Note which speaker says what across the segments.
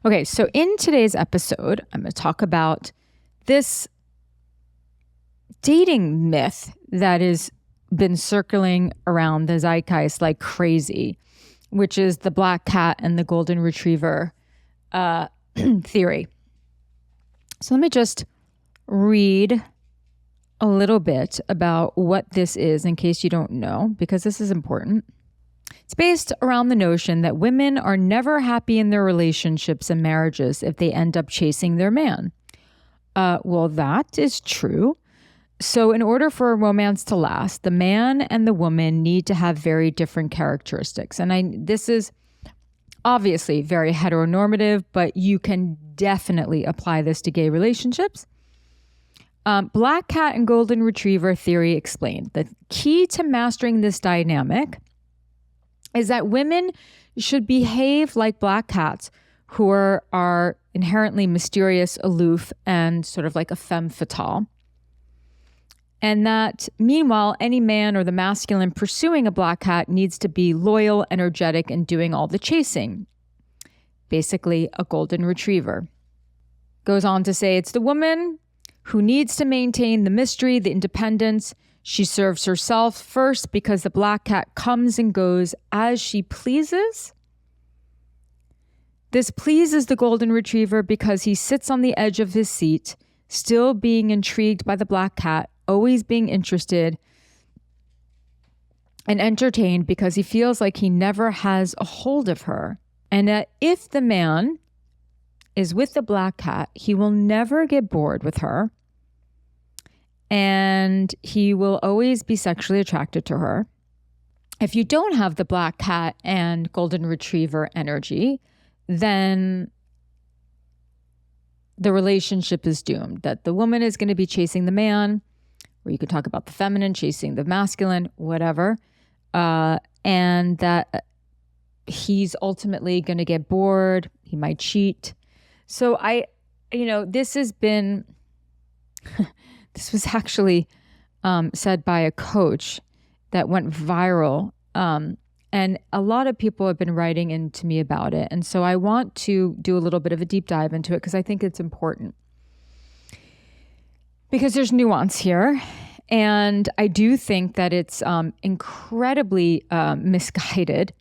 Speaker 1: Okay, so in today's episode, I'm going to talk about this dating myth that has been circling around the zeitgeist like crazy, which is the black cat and the golden retriever theory. So let me just read a little bit about what this is in case you don't know, because this is important. It's based around the notion that women are never happy in their relationships and marriages if they end up chasing their man. Well, that is true. So in order for a romance to last, the man and the woman need to have very different characteristics. And this is obviously very heteronormative, but you can definitely apply this to gay relationships. Black cat and golden retriever theory explained the key to mastering this dynamic is that women should behave like black cats who are inherently mysterious, aloof, and sort of like a femme fatale. And that meanwhile, any man or the masculine pursuing a black cat needs to be loyal, energetic, and doing all the chasing. Basically, a golden retriever. Goes on to say it's the woman who needs to maintain the mystery, the independence. She serves herself first because the black cat comes and goes as she pleases. This pleases the golden retriever because he sits on the edge of his seat, still being intrigued by the black cat, always being interested and entertained because he feels like he never has a hold of her. And that if the man is with the black cat, he will never get bored with her. And he will always be sexually attracted to her. If you don't have the black cat and golden retriever energy, then the relationship is doomed. That the woman is going to be chasing the man, or you could talk about the feminine chasing the masculine, whatever. And that he's ultimately going to get bored. He might cheat. So this has been... This was actually said by a coach that went viral. And a lot of people have been writing into me about it. And so I want to do a little bit of a deep dive into it because I think it's important. Because there's nuance here. And I do think that it's incredibly misguided.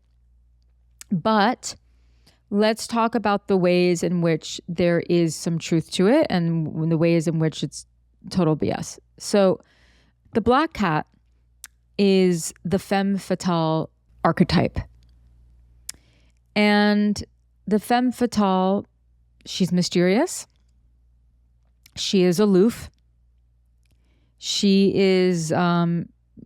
Speaker 1: But let's talk about the ways in which there is some truth to it and the ways in which it's total BS. So the black cat is the femme fatale archetype. And the femme fatale, she's mysterious. She is aloof. She is,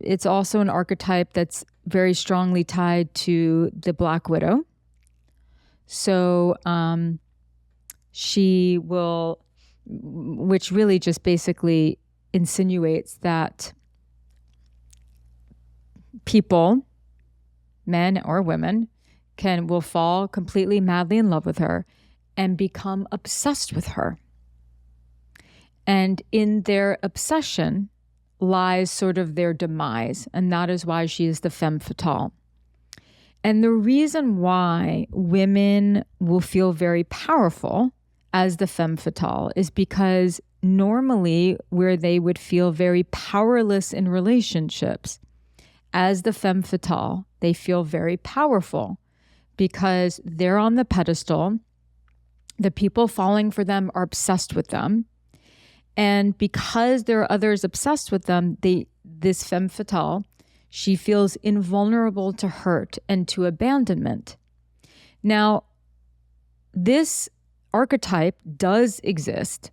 Speaker 1: it's also an archetype that's very strongly tied to the Black Widow. So she will, which really just basically insinuates that people, men or women, will fall completely madly in love with her and become obsessed with her. And in their obsession lies sort of their demise, and that is why she is the femme fatale. And the reason why women will feel very powerful as the femme fatale is because normally where they would feel very powerless in relationships, as the femme fatale, they feel very powerful because they're on the pedestal. The people falling for them are obsessed with them. And because there are others obsessed with them, this femme fatale, she feels invulnerable to hurt and to abandonment. Now, this archetype does exist,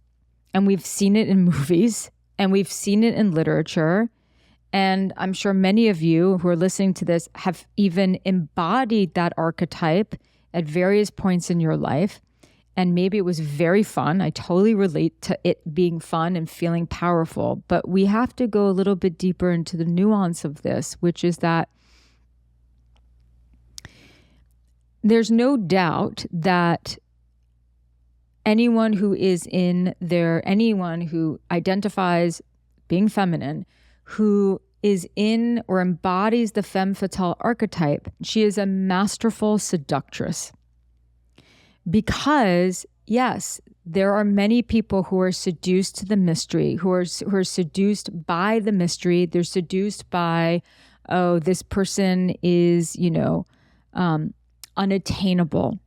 Speaker 1: and we've seen it in movies, and we've seen it in literature. And I'm sure many of you who are listening to this have even embodied that archetype at various points in your life. And maybe it was very fun. I totally relate to it being fun and feeling powerful. But we have to go a little bit deeper into the nuance of this, which is that there's no doubt that anyone who identifies being feminine, who is in or embodies the femme fatale archetype, she is a masterful seductress. Because yes, there are many people who are seduced to the mystery, who are seduced by the mystery. They're seduced by, oh, this person is, unattainable.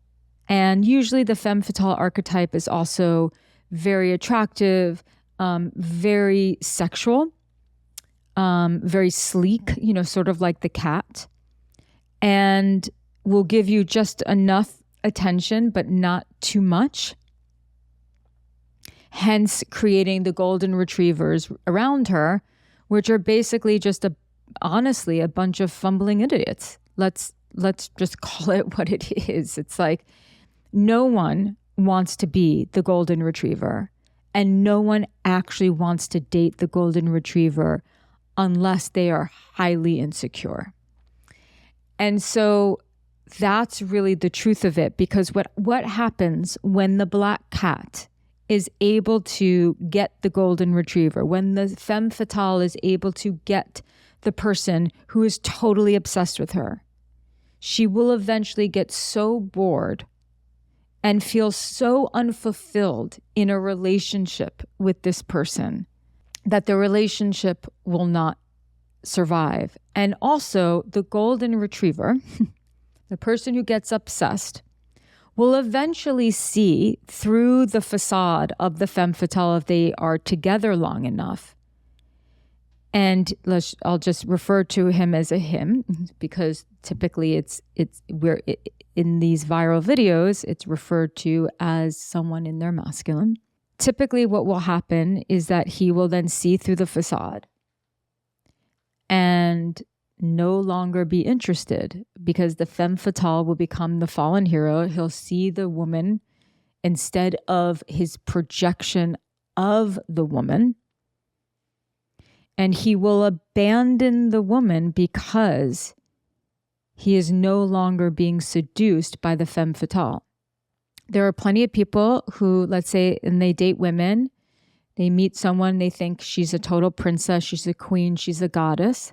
Speaker 1: And usually the femme fatale archetype is also very attractive, very sexual, very sleek, sort of like the cat, and will give you just enough attention, but not too much. Hence creating the golden retrievers around her, which are basically just honestly, a bunch of fumbling idiots. Let's just call it what it is. It's like no one wants to be the golden retriever, and no one actually wants to date the golden retriever unless they are highly insecure. And so that's really the truth of it, because what happens when the black cat is able to get the golden retriever, when the femme fatale is able to get the person who is totally obsessed with her, she will eventually get so bored and feel so unfulfilled in a relationship with this person that the relationship will not survive. And also the golden retriever, the person who gets obsessed, will eventually see through the facade of the femme fatale if they are together long enough. And I'll just refer to him as a him, because typically in these viral videos, it's referred to as someone in their masculine. Typically what will happen is that he will then see through the facade and no longer be interested, because the femme fatale will become the fallen hero. He'll see the woman instead of his projection of the woman. And he will abandon the woman because he is no longer being seduced by the femme fatale. There are plenty of people who, let's say, and they date women, they meet someone, they think she's a total princess, she's a queen, she's a goddess,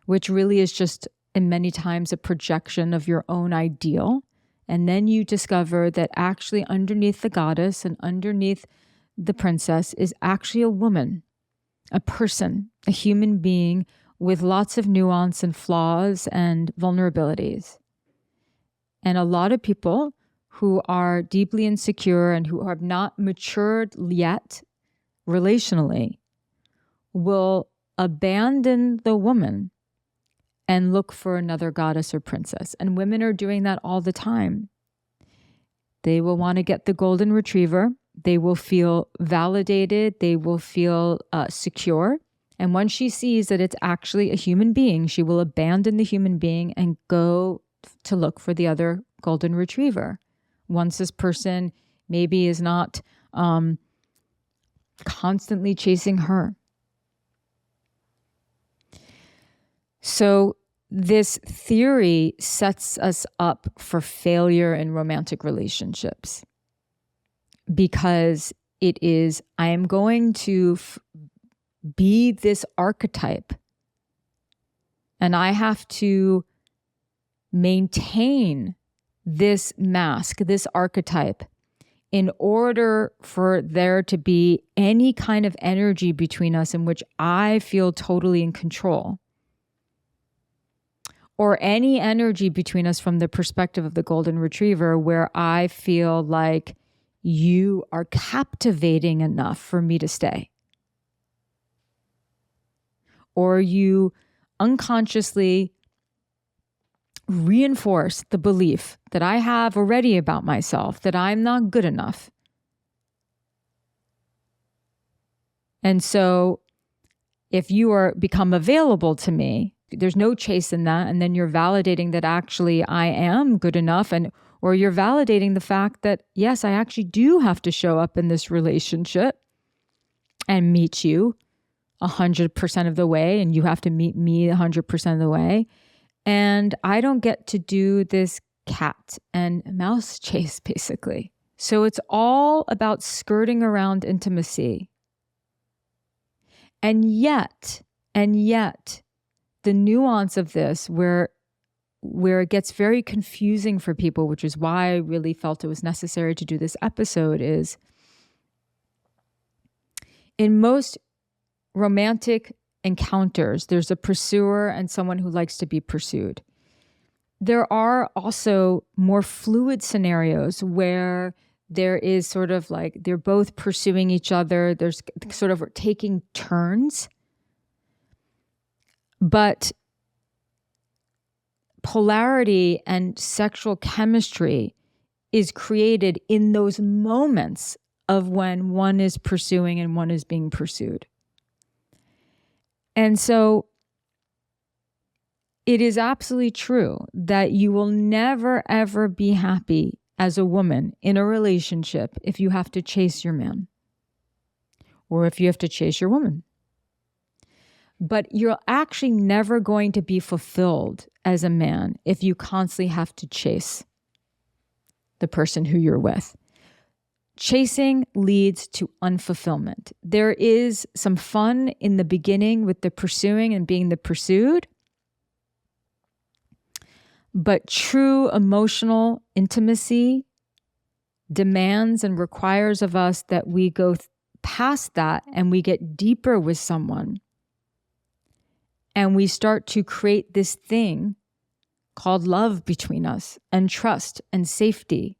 Speaker 1: which really is just, in many times, a projection of your own ideal. And then you discover that actually underneath the goddess and underneath the princess is actually a woman, a person, a human being with lots of nuance and flaws and vulnerabilities. And a lot of people who are deeply insecure and who have not matured yet relationally will abandon the woman and look for another goddess or princess. And women are doing that all the time. They will want to get the golden retriever. They will feel validated. They will feel secure. And once she sees that it's actually a human being, she will abandon the human being and go to look for the other golden retriever. Once this person maybe is not constantly chasing her. So this theory sets us up for failure in romantic relationships, because it is, I am going to be this archetype, and I have to maintain this mask, this archetype, in order for there to be any kind of energy between us in which I feel totally in control, or any energy between us from the perspective of the golden retriever where I feel like you are captivating enough for me to stay. Or you unconsciously reinforce the belief that I have already about myself, that I'm not good enough. And so if you become available to me, there's no chase in that, and then you're validating that actually I am good enough, or you're validating the fact that yes, I actually do have to show up in this relationship and meet you 100% of the way, and you have to meet me 100% of the way. And I don't get to do this cat and mouse chase, basically. So it's all about skirting around intimacy. And yet, the nuance of this, where where it gets very confusing for people, which is why I really felt it was necessary to do this episode, is in most romantic encounters, there's a pursuer and someone who likes to be pursued. There are also more fluid scenarios where there is sort of like they're both pursuing each other. There's sort of taking turns. But polarity and sexual chemistry is created in those moments of when one is pursuing and one is being pursued. And so it is absolutely true that you will never, ever be happy as a woman in a relationship if you have to chase your man or if you have to chase your woman. But you're actually never going to be fulfilled as a man if you constantly have to chase the person who you're with. Chasing leads to unfulfillment. There is some fun in the beginning with the pursuing and being the pursued, but true emotional intimacy demands and requires of us that we go past that and we get deeper with someone. And we start to create this thing called love between us, and trust and safety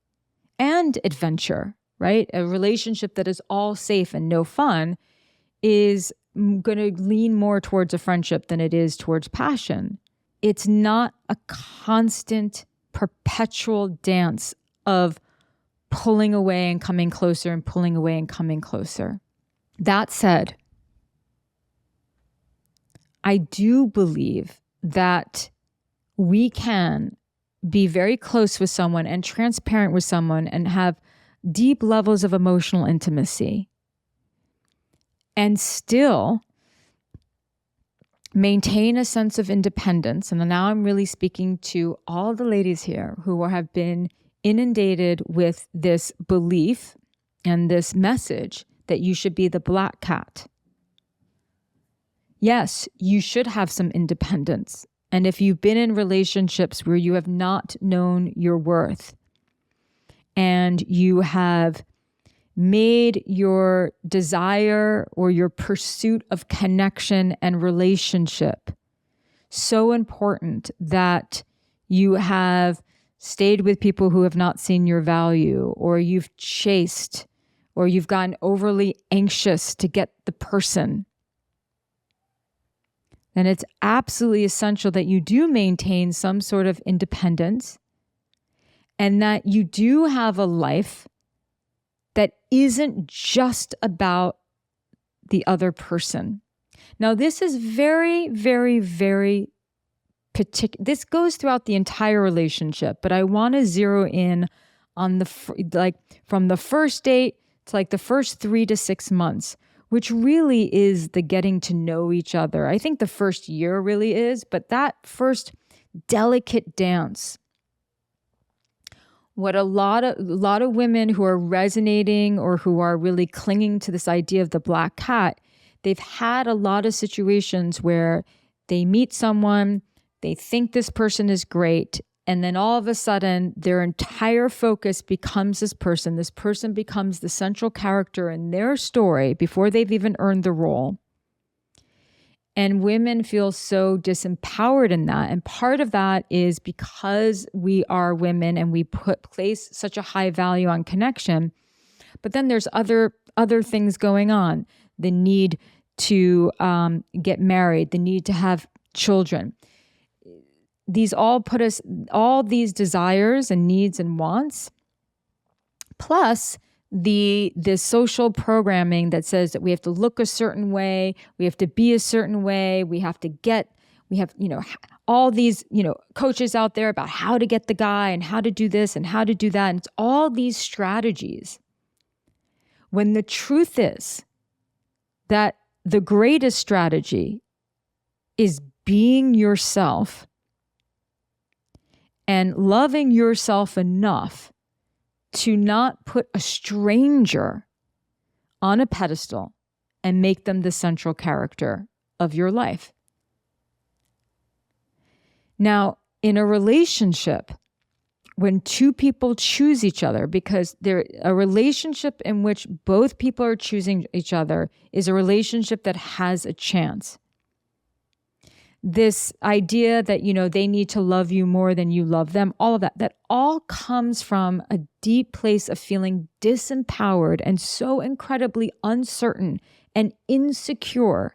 Speaker 1: and adventure, right? A relationship that is all safe and no fun is going to lean more towards a friendship than it is towards passion. It's not a constant, perpetual dance of pulling away and coming closer and pulling away and coming closer. That said, I do believe that we can be very close with someone and transparent with someone and have deep levels of emotional intimacy and still maintain a sense of independence. And now I'm really speaking to all the ladies here who have been inundated with this belief and this message that you should be the black cat. Yes, you should have some independence. And if you've been in relationships where you have not known your worth and you have made your desire or your pursuit of connection and relationship so important that you have stayed with people who have not seen your value, or you've chased, or you've gotten overly anxious to get the person, then it's absolutely essential that you do maintain some sort of independence and that you do have a life that isn't just about the other person. Now, this is very, very, very particular. This goes throughout the entire relationship, but I want to zero in on from the first date to like the first 3 to 6 months, which really is the getting to know each other. I think the first year really is, but that first delicate dance, what a lot of women who are resonating or who are really clinging to this idea of the black cat, they've had a lot of situations where they meet someone, they think this person is great, and then all of a sudden their entire focus becomes this person. This person becomes the central character in their story before they've even earned the role. And women feel so disempowered in that. And part of that is because we are women and we place such a high value on connection. But then there's other things going on. The need to get married, the need to have children. These all put us, all these desires and needs and wants, plus the social programming that says that we have to look a certain way, we have to be a certain way, we have, all these, coaches out there about how to get the guy and how to do this and how to do that. And it's all these strategies. When the truth is that the greatest strategy is being yourself and loving yourself enough to not put a stranger on a pedestal and make them the central character of your life. Now, in a relationship, when two people choose each other, because a relationship in which both people are choosing each other is a relationship that has a chance. This idea that, they need to love you more than you love them, all of that all comes from a deep place of feeling disempowered and so incredibly uncertain and insecure.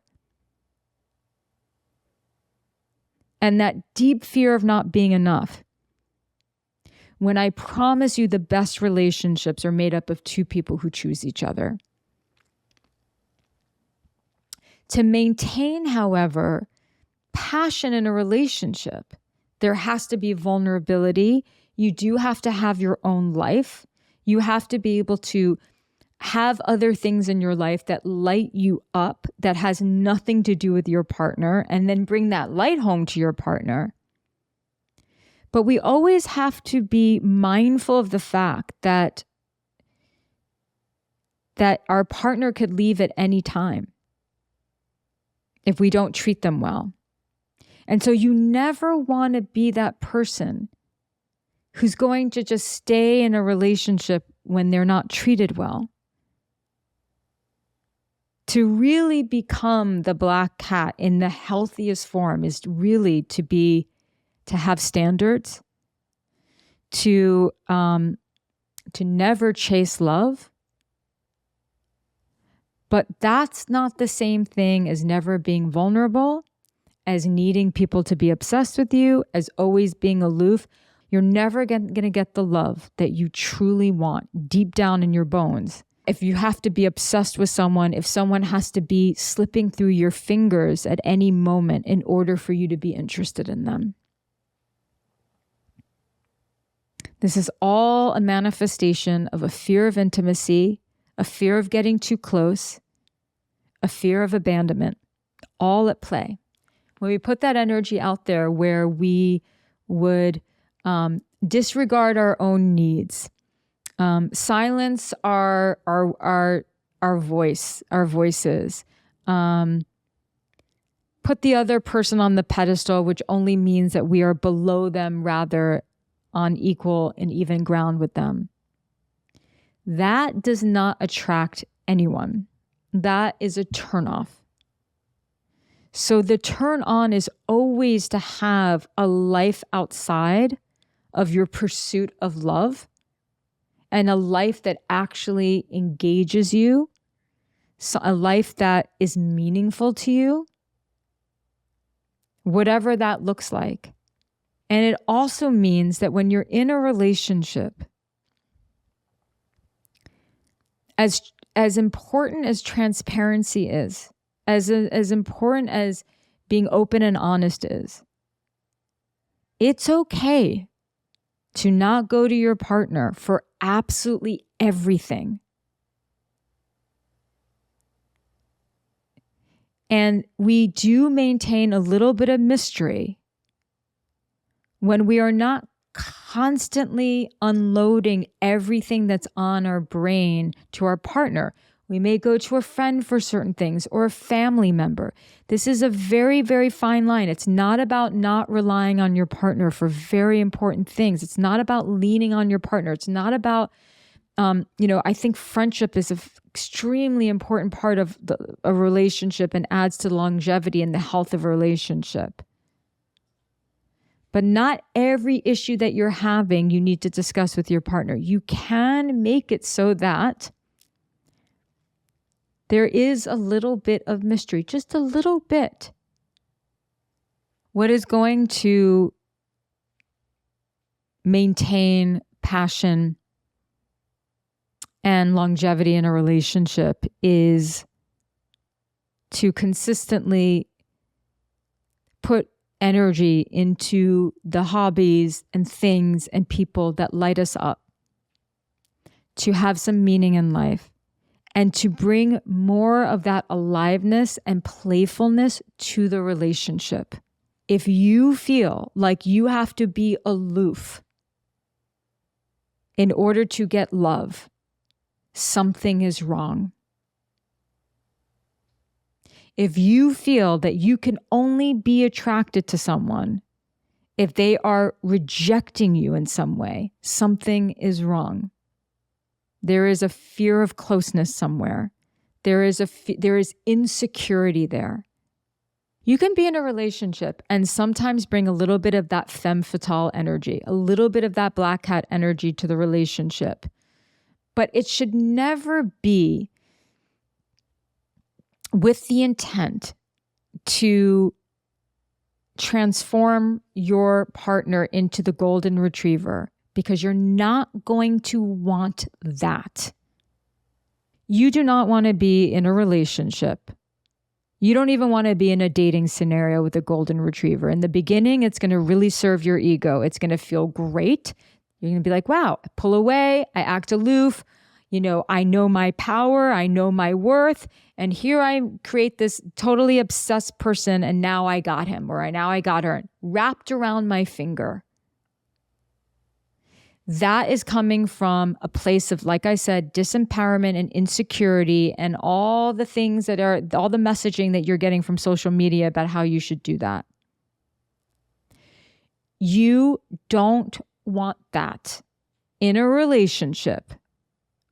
Speaker 1: And that deep fear of not being enough. When I promise you the best relationships are made up of two people who choose each other. To maintain, however, passion in a relationship, there has to be vulnerability. You do have to have your own life. You have to be able to have other things in your life that light you up, that has nothing to do with your partner, and then bring that light home to your partner. But we always have to be mindful of the fact that our partner could leave at any time if we don't treat them well. And so you never want to be that person who's going to just stay in a relationship when they're not treated well. To really become the black cat in the healthiest form is really to have standards, to never chase love. But that's not the same thing as never being vulnerable, as needing people to be obsessed with you, as always being aloof. You're never going to get the love that you truly want deep down in your bones. If you have to be obsessed with someone, if someone has to be slipping through your fingers at any moment in order for you to be interested in them. This is all a manifestation of a fear of intimacy, a fear of getting too close, a fear of abandonment, all at play. When we put that energy out there where we would disregard our own needs, silence our voices, put the other person on the pedestal, which only means that we are below them rather on equal and even ground with them. That does not attract anyone. That is a turnoff. So the turn on is always to have a life outside of your pursuit of love, and a life that actually engages you, so a life that is meaningful to you, whatever that looks like. And it also means that when you're in a relationship, as important as transparency is, as important as being open and honest is, it's okay to not go to your partner for absolutely everything. And we do maintain a little bit of mystery when we are not constantly unloading everything that's on our brain to our partner. We may go to a friend for certain things or a family member. This is a very, very fine line. It's not about not relying on your partner for very important things. It's not about leaning on your partner. It's not about, I think friendship is an extremely important part of a relationship and adds to the longevity and the health of a relationship. But not every issue that you're having you need to discuss with your partner. You can make it so that there is a little bit of mystery, just a little bit. What is going to maintain passion and longevity in a relationship is to consistently put energy into the hobbies and things and people that light us up, to have some meaning in life, and to bring more of that aliveness and playfulness to the relationship. If you feel like you have to be aloof in order to get love, something is wrong. If you feel that you can only be attracted to someone if they are rejecting you in some way, something is wrong. There is a fear of closeness somewhere. There is insecurity there. You can be in a relationship and sometimes bring a little bit of that femme fatale energy, a little bit of that black cat energy to the relationship. But it should never be with the intent to transform your partner into the golden retriever, because you're not going to want that. You do not want to be in a relationship. You don't even want to be in a dating scenario with a golden retriever. In the beginning, it's going to really serve your ego. It's going to feel great. You're going to be like, wow, I pull away, I act aloof. I know my power, I know my worth. And here I create this totally obsessed person, and now I got him, or now I got her wrapped around my finger. That is coming from a place of, like I said, disempowerment and insecurity and all the things that are, all the messaging that you're getting from social media about how you should do that. You don't want that. In a relationship,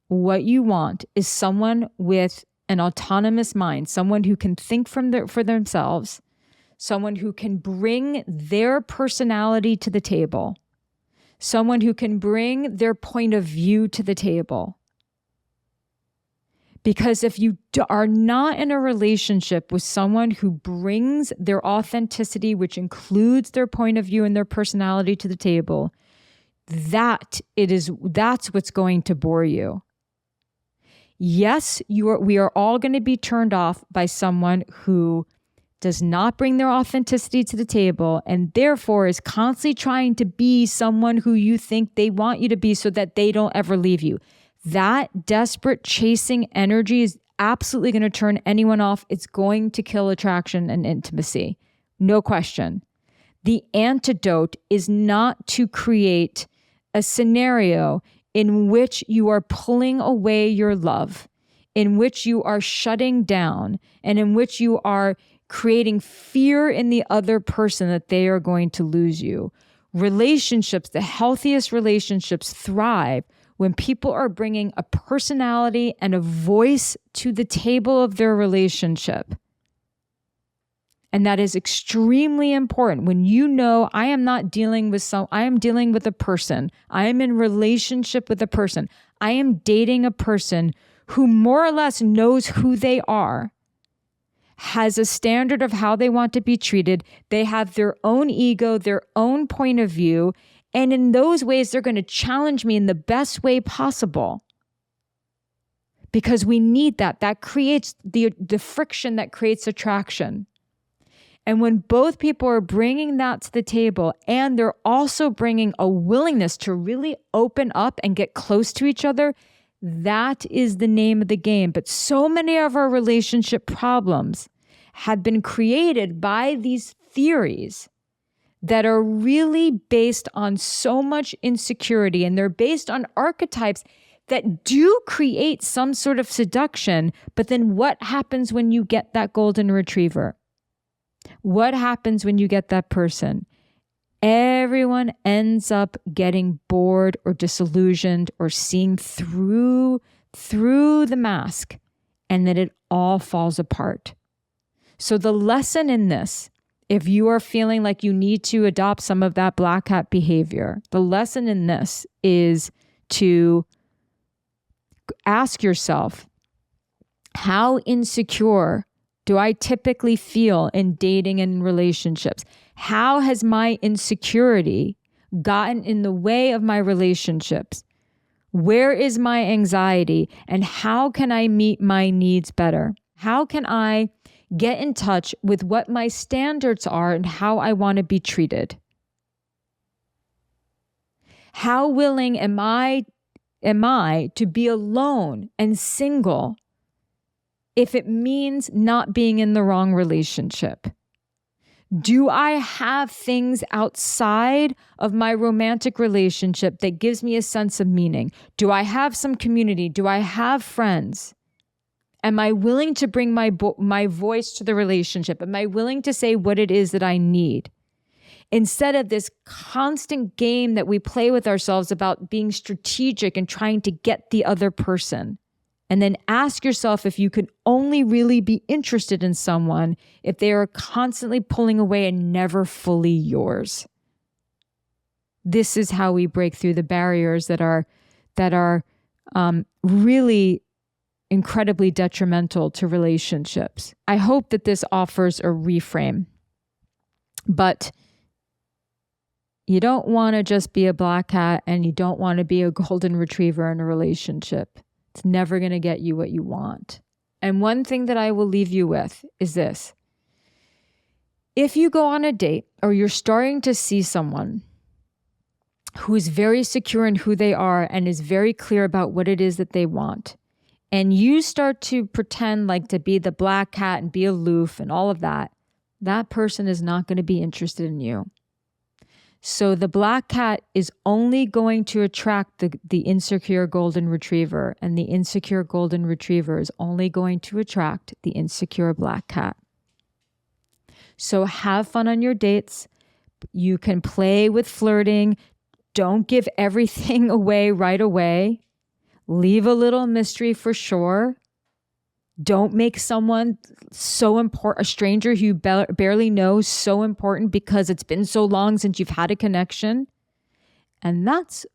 Speaker 1: what you want is someone with an autonomous mind, someone who can think for themselves, someone who can bring their personality to the table, someone who can bring their point of view to the table. Because if you are not in a relationship with someone who brings their authenticity, which includes their point of view and their personality to the table, that's what's going to bore you. Yes, we are all going to be turned off by someone who does not bring their authenticity to the table and therefore is constantly trying to be someone who you think they want you to be so that they don't ever leave you. That desperate chasing energy is absolutely going to turn anyone off. It's going to kill attraction and intimacy. No question. The antidote is not to create a scenario in which you are pulling away your love, in which you are shutting down, and in which you are creating fear in the other person that they are going to lose you. Relationships, the healthiest relationships, thrive when people are bringing a personality and a voice to the table of their relationship. And that is extremely important. When I am dealing with a person. I am in relationship with a person. I am dating a person who more or less knows who they are, has a standard of how they want to be treated. They have their own ego, their own point of view. And in those ways, they're going to challenge me in the best way possible. Because we need that. That creates the friction that creates attraction. And when both people are bringing that to the table and they're also bringing a willingness to really open up and get close to each other, that is the name of the game. But so many of our relationship problems have been created by these theories that are really based on so much insecurity, and they're based on archetypes that do create some sort of seduction. But then what happens when you get that golden retriever? What happens when you get that person? Everyone ends up getting bored or disillusioned or seeing through the mask, and then it all falls apart. So the lesson in this, if you are feeling like you need to adopt some of that black hat behavior, the lesson in this is to ask yourself, how insecure do I typically feel in dating and relationships? How has my insecurity gotten in the way of my relationships? Where is my anxiety? And how can I meet my needs better? How can I get in touch with what my standards are and how I want to be treated? How willing am I to be alone and single if it means not being in the wrong relationship? Do I have things outside of my romantic relationship that gives me a sense of meaning? Do I have some community? Do I have friends? Am I willing to bring my voice to the relationship? Am I willing to say what it is that I need? instead of this constant game that we play with ourselves about being strategic and trying to get the other person. And then ask yourself if you can only really be interested in someone if they are constantly pulling away and never fully yours. This is how we break through the barriers that are really incredibly detrimental to relationships. I hope that this offers a reframe. But you don't want to just be a black cat, and you don't want to be a golden retriever in a relationship. It's never going to get you what you want. And one thing that I will leave you with is this. If you go on a date or you're starting to see someone who is very secure in who they are and is very clear about what it is that they want, and you start to pretend like to be the black cat and be aloof and all of that, that person is not going to be interested in you. So the black cat is only going to attract the insecure golden retriever, and the insecure golden retriever is only going to attract the insecure black cat. So have fun on your dates. You can play with flirting. Don't give everything away right away. Leave a little mystery for sure. Don't make someone so important, a stranger who you barely know, so important because it's been so long since you've had a connection. And that's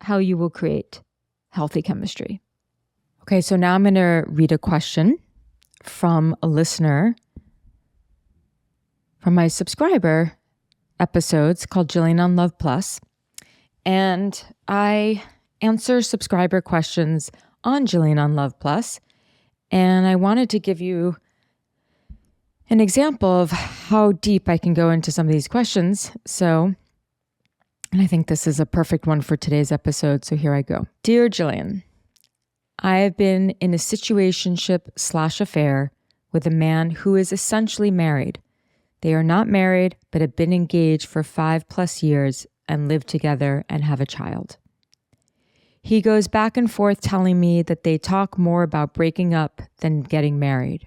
Speaker 1: how you will create healthy chemistry. Okay, so now I'm going to read a question from a listener from my subscriber episodes called Jillian On Love Plus. And I answer subscriber questions on Jillian On Love Plus. And I wanted to give you an example of how deep I can go into some of these questions. And I think this is a perfect one for today's episode. So here I go. Dear Jillian, I have been in a situationship/affair with a man who is essentially married. They are not married, but have been engaged for 5+ years and live together and have a child. He goes back and forth telling me that they talk more about breaking up than getting married.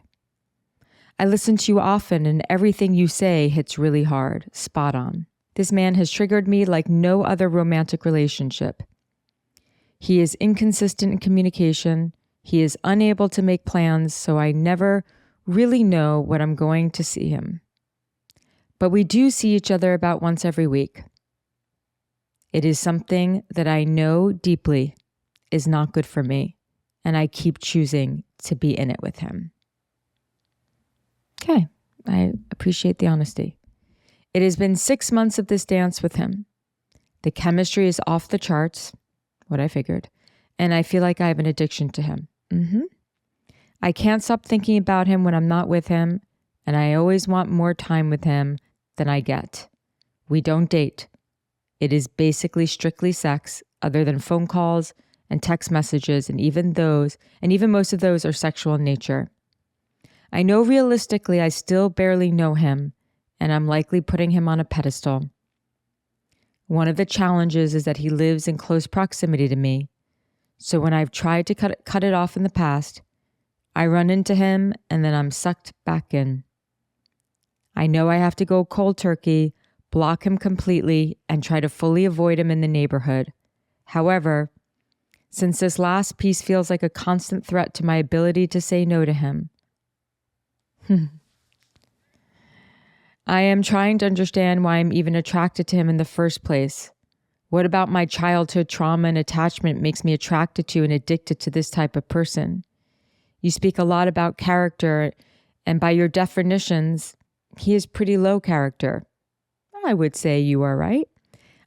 Speaker 1: I listen to you often and everything you say hits really hard, spot on. This man has triggered me like no other romantic relationship. He is inconsistent in communication. He is unable to make plans, so I never really know when I'm going to see him. But we do see each other about once every week. It is something that I know deeply is not good for me, and I keep choosing to be in it with him. Okay, I appreciate the honesty. It has been 6 months of this dance with him. The chemistry is off the charts, what I figured, and I feel like I have an addiction to him. I can't stop thinking about him when I'm not with him, and I always want more time with him than I get. We don't date. It is basically strictly sex, other than phone calls and text messages, and even most of those are sexual in nature. I know realistically I still barely know him, and I'm likely putting him on a pedestal. One of the challenges is that he lives in close proximity to me, so when I've tried to cut it off in the past, I run into him and then I'm sucked back in. I know I have to go cold turkey, block him completely, and try to fully avoid him in the neighborhood. However, since this last piece feels like a constant threat to my ability to say no to him, I am trying to understand why I'm even attracted to him in the first place. What about my childhood trauma and attachment makes me attracted to and addicted to this type of person? You speak a lot about character, and by your definitions, he is pretty low character. I would say you are right.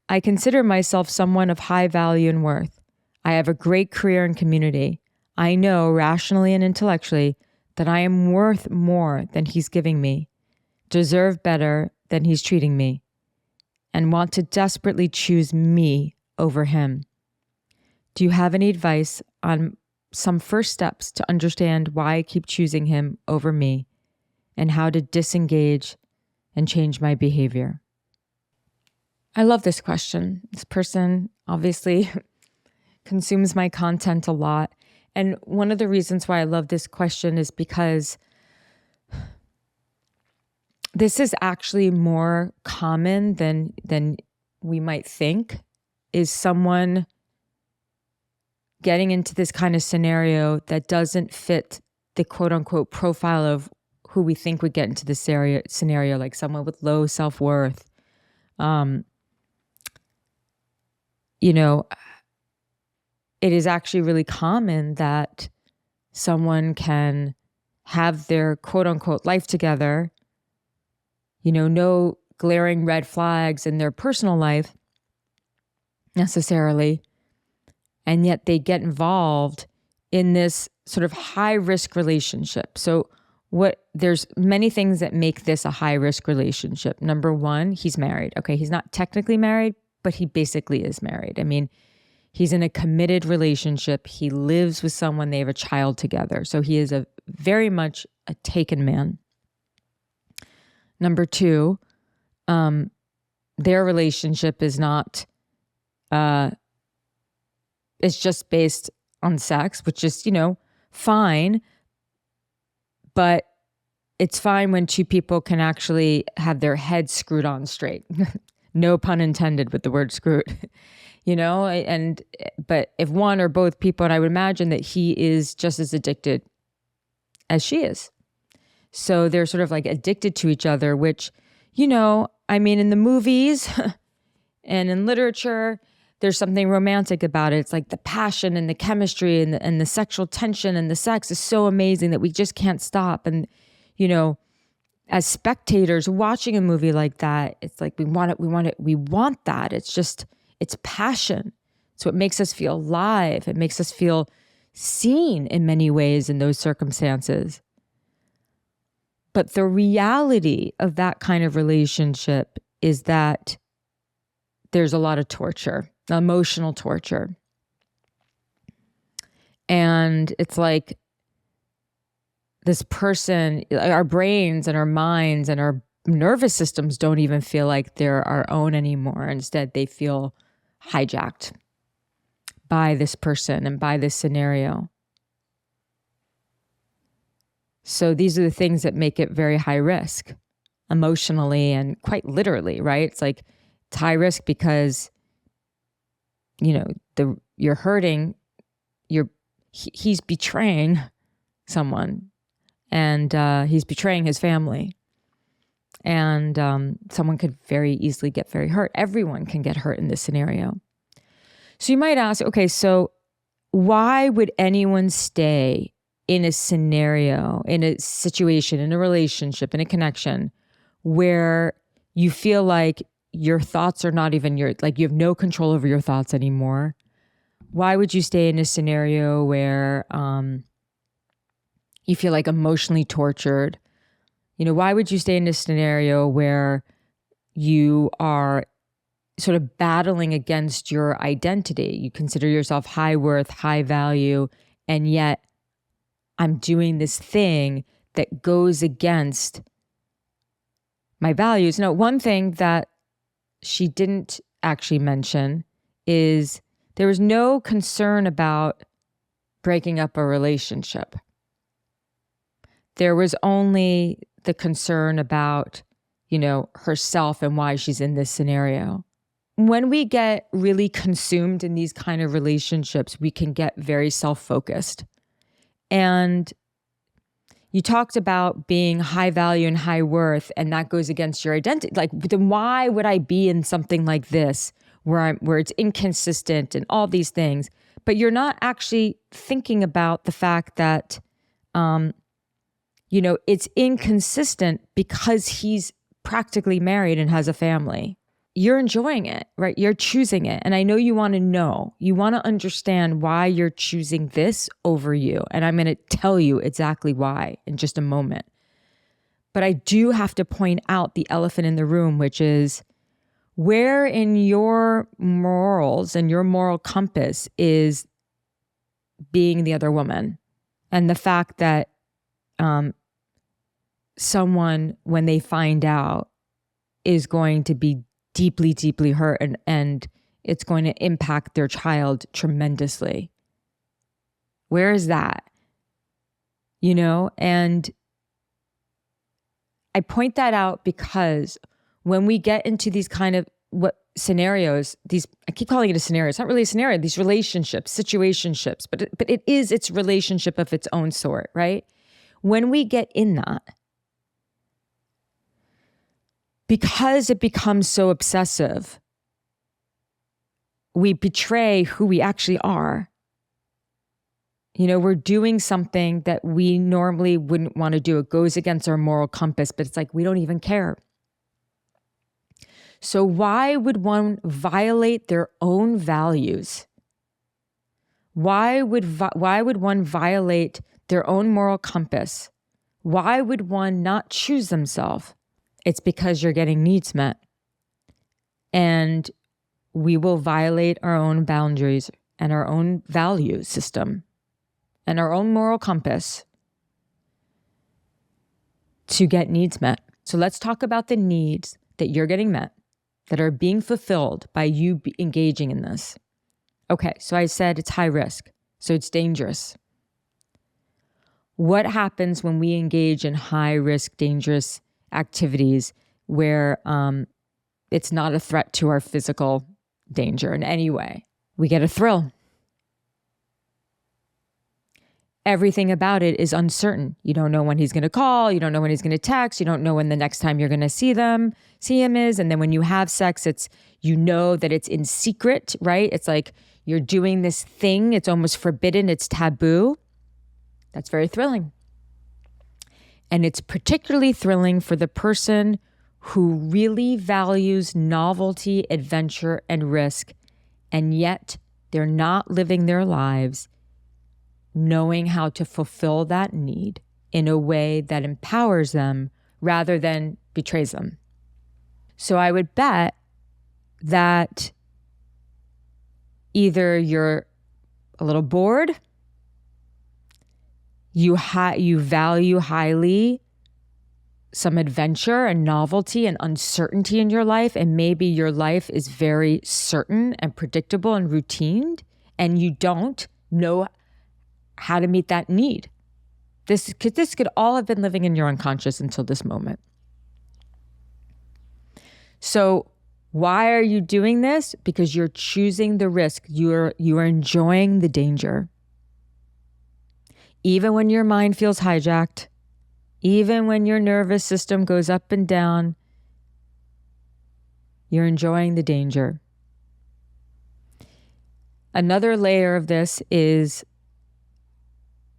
Speaker 1: I consider myself someone of high value and worth. I have a great career and community. I know rationally and intellectually that I am worth more than he's giving me, deserve better than he's treating me, and want to desperately choose me over him. Do you have any advice on some first steps to understand why I keep choosing him over me and how to disengage and change my behavior? I love this question. This person obviously consumes my content a lot. And one of the reasons why I love this question is because this is actually more common than we might think, is someone getting into this kind of scenario that doesn't fit the quote unquote profile of who we think would get into this scenario, like someone with low self-worth. It is actually really common that someone can have their quote unquote life together, no glaring red flags in their personal life necessarily, and yet they get involved in this sort of high risk relationship. So there's many things that make this a high risk relationship. Number one, he's married. Okay, he's not technically married, but he basically is married. I mean, he's in a committed relationship. He lives with someone. They have a child together. So he is very much a taken man. Number two, their relationship is not, it's just based on sex, which is, fine. But it's fine when two people can actually have their heads screwed on straight. No pun intended with the word screwed. But if one or both people, and I would imagine that he is just as addicted as she is. So they're sort of like addicted to each other, which, in the movies and in literature, there's something romantic about it. It's like the passion and the chemistry and the sexual tension and the sex is so amazing that we just can't stop. And, as spectators watching a movie like that, it's like we want that. It's passion. It's what makes us feel alive. It makes us feel seen in many ways in those circumstances. But the reality of that kind of relationship is that there's a lot of torture, emotional torture. And it's like this person, our brains and our minds and our nervous systems don't even feel like they're our own anymore. Instead, they feel hijacked by this person and by this scenario. So these are the things that make it very high risk emotionally and quite literally, right? It's like it's high risk because, you're hurting, he's betraying someone, and he's betraying his family. And someone could very easily get very hurt. Everyone can get hurt in this scenario. So you might ask, okay, so why would anyone stay in a scenario, in a situation, in a relationship, in a connection where you feel like your thoughts are not even you have no control over your thoughts anymore? Why would you stay in a scenario where you feel like emotionally tortured? Why would you stay in a scenario where you are sort of battling against your identity? You consider yourself high worth, high value, and yet I'm doing this thing that goes against my values. Now, one thing that she didn't actually mention is there was no concern about breaking up a relationship. There was only the concern about, herself and why she's in this scenario. When we get really consumed in these kind of relationships, we can get very self-focused. And you talked about being high value and high worth, and that goes against your identity. Like, then why would I be in something like this where it's inconsistent and all these things? But you're not actually thinking about the fact that, it's inconsistent because he's practically married and has a family. You're enjoying it, right? You're choosing it. And I know you want to understand why you're choosing this over you. And I'm going to tell you exactly why in just a moment. But I do have to point out the elephant in the room, which is where in your morals and your moral compass is being the other woman. And the fact that someone, when they find out, is going to be deeply, deeply hurt, and it's going to impact their child tremendously. Where is that? And I point that out because when we get into these kind of scenarios, I keep calling it a scenario. It's not really a scenario. These relationships, situationships, but it's relationship of its own sort, right? When we get in that, because it becomes so obsessive, we betray who we actually are. We're doing something that we normally wouldn't want to do. It goes against our moral compass, but it's like we don't even care. So why would one violate their own values? Why would one violate their own moral compass? Why would one not choose themselves? It's because you're getting needs met. And we will violate our own boundaries and our own value system and our own moral compass to get needs met. So let's talk about the needs that you're getting met, that are being fulfilled by you engaging in this. Okay, so I said it's high risk, so it's dangerous. What happens when we engage in high risk, dangerous activities where it's not a threat to our physical danger in any way? We get a thrill. Everything about it is uncertain. You don't know when he's going to call. You don't know when he's going to text. You don't know when the next time you're going to see him is. And then when you have sex, that it's in secret, right? It's like you're doing this thing. It's almost forbidden. It's taboo. That's very thrilling. And it's particularly thrilling for the person who really values novelty, adventure, and risk, and yet they're not living their lives knowing how to fulfill that need in a way that empowers them rather than betrays them. So I would bet that either you're a little bored, you value highly some adventure and novelty and uncertainty in your life, and maybe your life is very certain and predictable and routine, and you don't know how to meet that need. This could all have been living in your unconscious until this moment. So why are you doing this? Because you're choosing the risk. You are enjoying the danger. Even when your mind feels hijacked, even when your nervous system goes up and down, you're enjoying the danger. Another layer of this is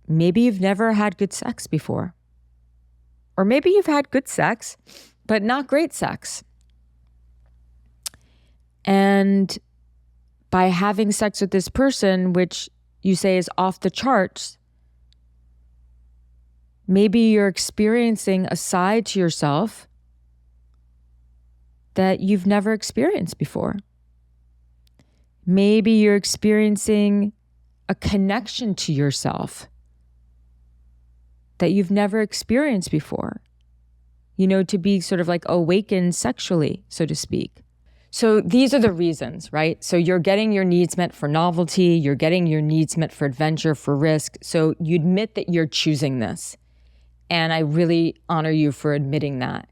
Speaker 1: maybe you've never had good sex before. Or maybe you've had good sex, but not great sex. And by having sex with this person, which you say is off the charts, maybe you're experiencing a side to yourself that you've never experienced before. Maybe you're experiencing a connection to yourself that you've never experienced before, to be sort of like awakened sexually, so to speak. So these are the reasons, right? So you're getting your needs met for novelty, you're getting your needs met for adventure, for risk. So you admit that you're choosing this. And I really honor you for admitting that.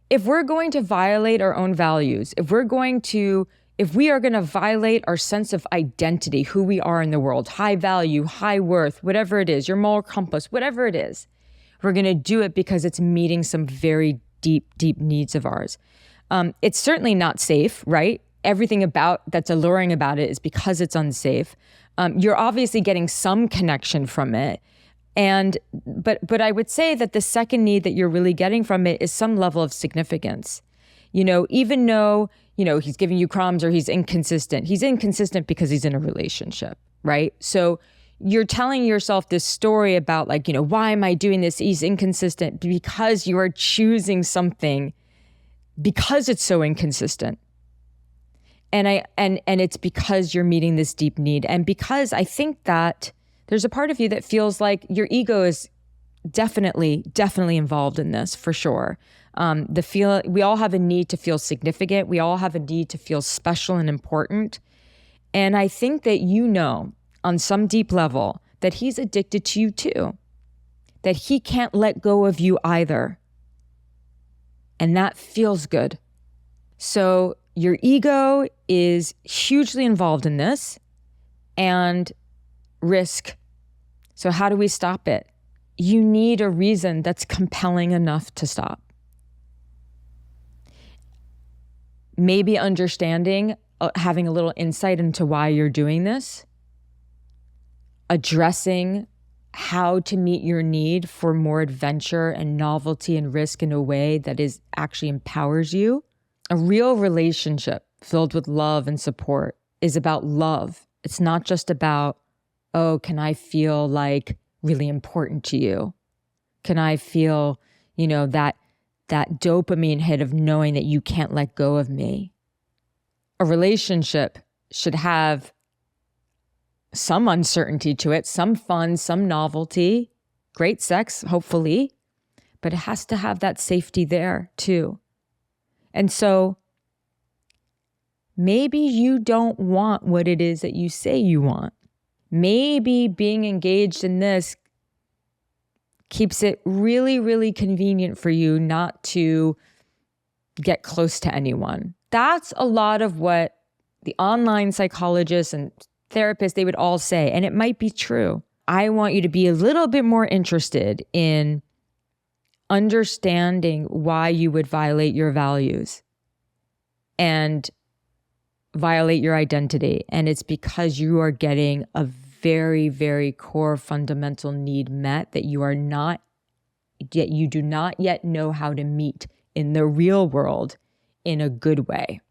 Speaker 1: If we're going to violate our own values, if we are going to violate our sense of identity, who we are in the world, high value, high worth, whatever it is, your moral compass, whatever it is, we're going to do it because it's meeting some very deep, deep needs of ours. It's certainly not safe, right? Everything that's alluring about it is because it's unsafe. You're obviously getting some connection from it. But I would say that the second need that you're really getting from it is some level of significance. Even though, he's giving you crumbs or he's inconsistent. He's inconsistent because he's in a relationship, right? So you're telling yourself this story about why am I doing this? He's inconsistent because you are choosing something because it's so inconsistent. And it's because you're meeting this deep need. And because I think that there's a part of you that feels like your ego is definitely involved in this, for sure. We all have a need to feel significant. We all have a need to feel special and important. And I think that on some deep level that he's addicted to you too, that he can't let go of you either. And that feels good. So your ego is hugely involved in this, and risk. So how do we stop it? You need a reason that's compelling enough to stop. Maybe understanding, having a little insight into why you're doing this, addressing how to meet your need for more adventure and novelty and risk in a way that actually empowers you. A real relationship filled with love and support is about love. It's not just about, oh, can I feel like really important to you? Can I feel, that dopamine hit of knowing that you can't let go of me? A relationship should have some uncertainty to it, some fun, some novelty, great sex, hopefully, but it has to have that safety there too. And so maybe you don't want what it is that you say you want. Maybe being engaged in this keeps it really, really convenient for you not to get close to anyone. That's a lot of what the online psychologists and therapists, they would all say, and it might be true. I want you to be a little bit more interested in understanding why you would violate your values and violate your identity. And it's because you are getting a very, very core fundamental need met that you do not yet know how to meet in the real world in a good way.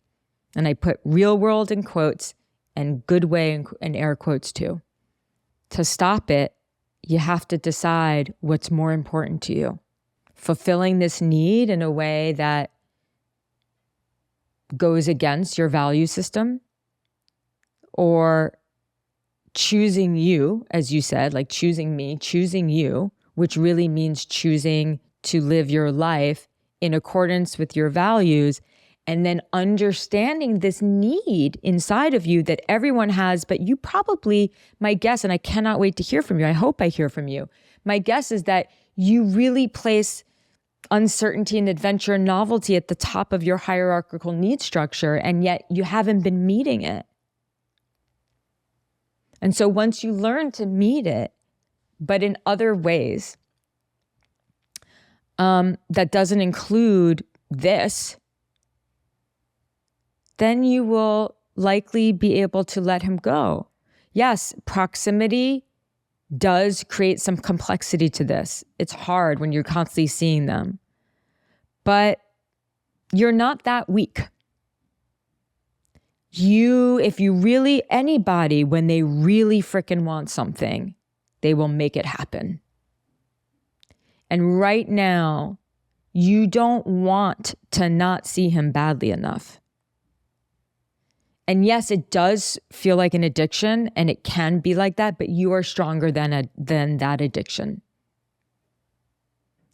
Speaker 1: And I put real world in quotes and good way in air quotes too. To stop it, you have to decide what's more important to you. Fulfilling this need in a way that goes against your value system, or choosing you, as you said, like choosing me, choosing you, which really means choosing to live your life in accordance with your values, and then understanding this need inside of you that everyone has, but you probably, my guess, and I cannot wait to hear from you, I hope I hear from you, my guess is that you really place uncertainty and adventure and novelty at the top of your hierarchical need structure, and yet you haven't been meeting it. And so once you learn to meet it, but in other ways, that doesn't include this, then you will likely be able to let him go. Yes, proximity does create some complexity to this. It's hard when you're constantly seeing them, but you're not that weak. Anybody, when they really frickin' want something, they will make it happen. And right now, you don't want to not see him badly enough. And yes, it does feel like an addiction, and it can be like that, but you are stronger than that addiction.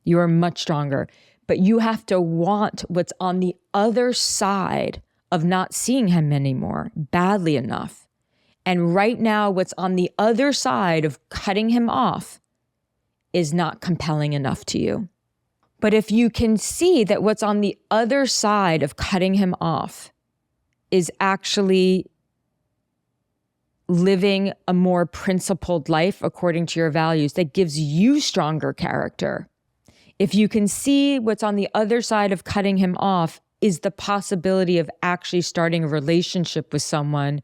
Speaker 1: You are much stronger, but you have to want what's on the other side of not seeing him anymore badly enough. And right now, what's on the other side of cutting him off is not compelling enough to you. But if you can see that what's on the other side of cutting him off is actually living a more principled life according to your values that gives you stronger character. If you can see what's on the other side of cutting him off is the possibility of actually starting a relationship with someone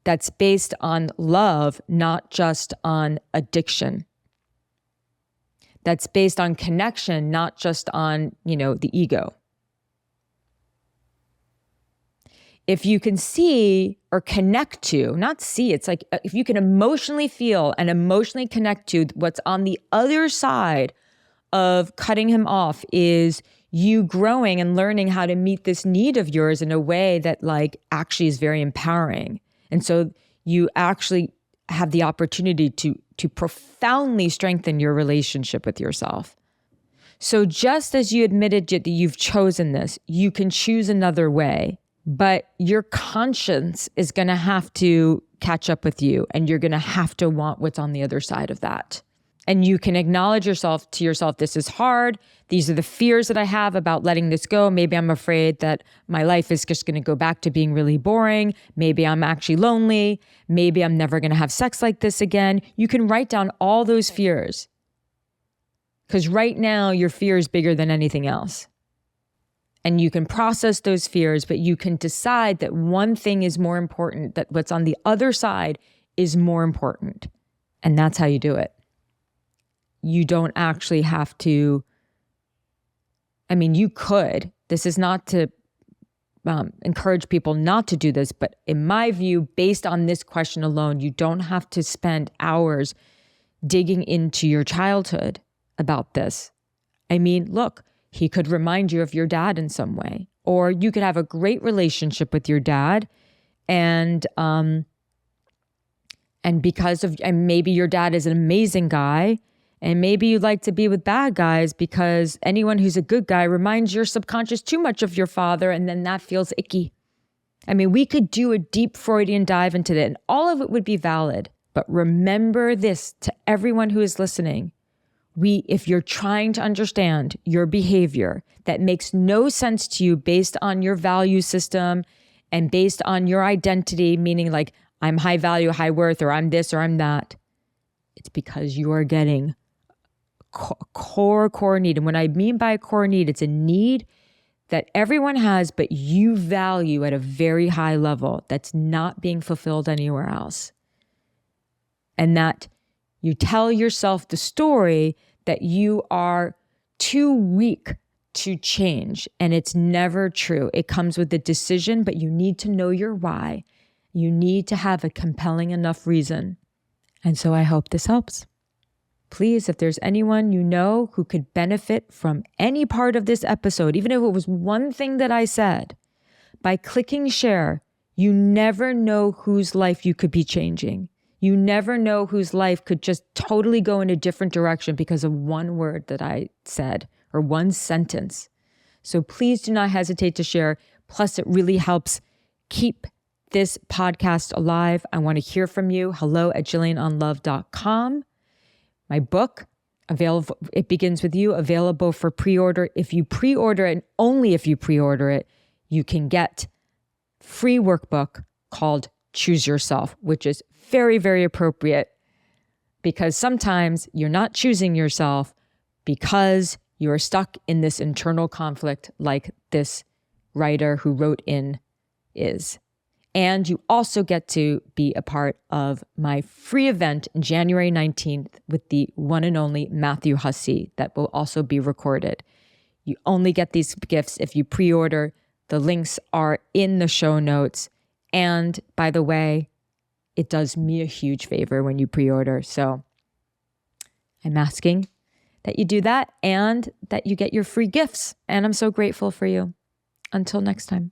Speaker 1: that's based on love, not just on addiction. That's based on connection, not just on, the ego. If you can see or connect to, not see, it's like if you can emotionally feel and emotionally connect to what's on the other side of cutting him off is you growing and learning how to meet this need of yours in a way that actually is very empowering. And so you actually have the opportunity to profoundly strengthen your relationship with yourself. So just as you admitted that you've chosen this, you can choose another way, but your conscience is going to have to catch up with you, and you're going to have to want what's on the other side of that. And you can acknowledge to yourself, this is hard. These are the fears that I have about letting this go. Maybe I'm afraid that my life is just going to go back to being really boring. Maybe I'm actually lonely. Maybe I'm never going to have sex like this again. You can write down all those fears. Because right now, your fear is bigger than anything else. And you can process those fears, but you can decide that one thing is more important, that what's on the other side is more important. And that's how you do it. You don't actually have to, you could. This is not to encourage people not to do this, but in my view, based on this question alone, you don't have to spend hours digging into your childhood about this. Look, he could remind you of your dad in some way, or you could have a great relationship with your dad, and maybe your dad is an amazing guy. And maybe you like to be with bad guys because anyone who's a good guy reminds your subconscious too much of your father, and then that feels icky. We could do a deep Freudian dive into that, and all of it would be valid. But remember this, to everyone who is listening. If you're trying to understand your behavior that makes no sense to you based on your value system and based on your identity, meaning like I'm high value, high worth, or I'm this or I'm that, it's because you are getting core need. And what I mean by a core need, it's a need that everyone has, but you value at a very high level that's not being fulfilled anywhere else. And that you tell yourself the story that you are too weak to change. And it's never true. It comes with a decision, but you need to know your why. You need to have a compelling enough reason. And so I hope this helps. Please, if there's anyone you know who could benefit from any part of this episode, even if it was one thing that I said, by clicking share, you never know whose life you could be changing. You never know whose life could just totally go in a different direction because of one word that I said or one sentence. So please do not hesitate to share. Plus, it really helps keep this podcast alive. I want to hear from you. hello@JillianOnLove.com. My book, available. It begins with you, available for pre-order. If you pre-order it, and only if you pre-order it, you can get free workbook called Choose Yourself, which is very, very appropriate because sometimes you're not choosing yourself because you're stuck in this internal conflict like this writer who wrote in is. And you also get to be a part of my free event January 19th with the one and only Matthew Hussey that will also be recorded. You only get these gifts if you pre-order. The links are in the show notes. And by the way, it does me a huge favor when you pre-order. So I'm asking that you do that and that you get your free gifts. And I'm so grateful for you. Until next time.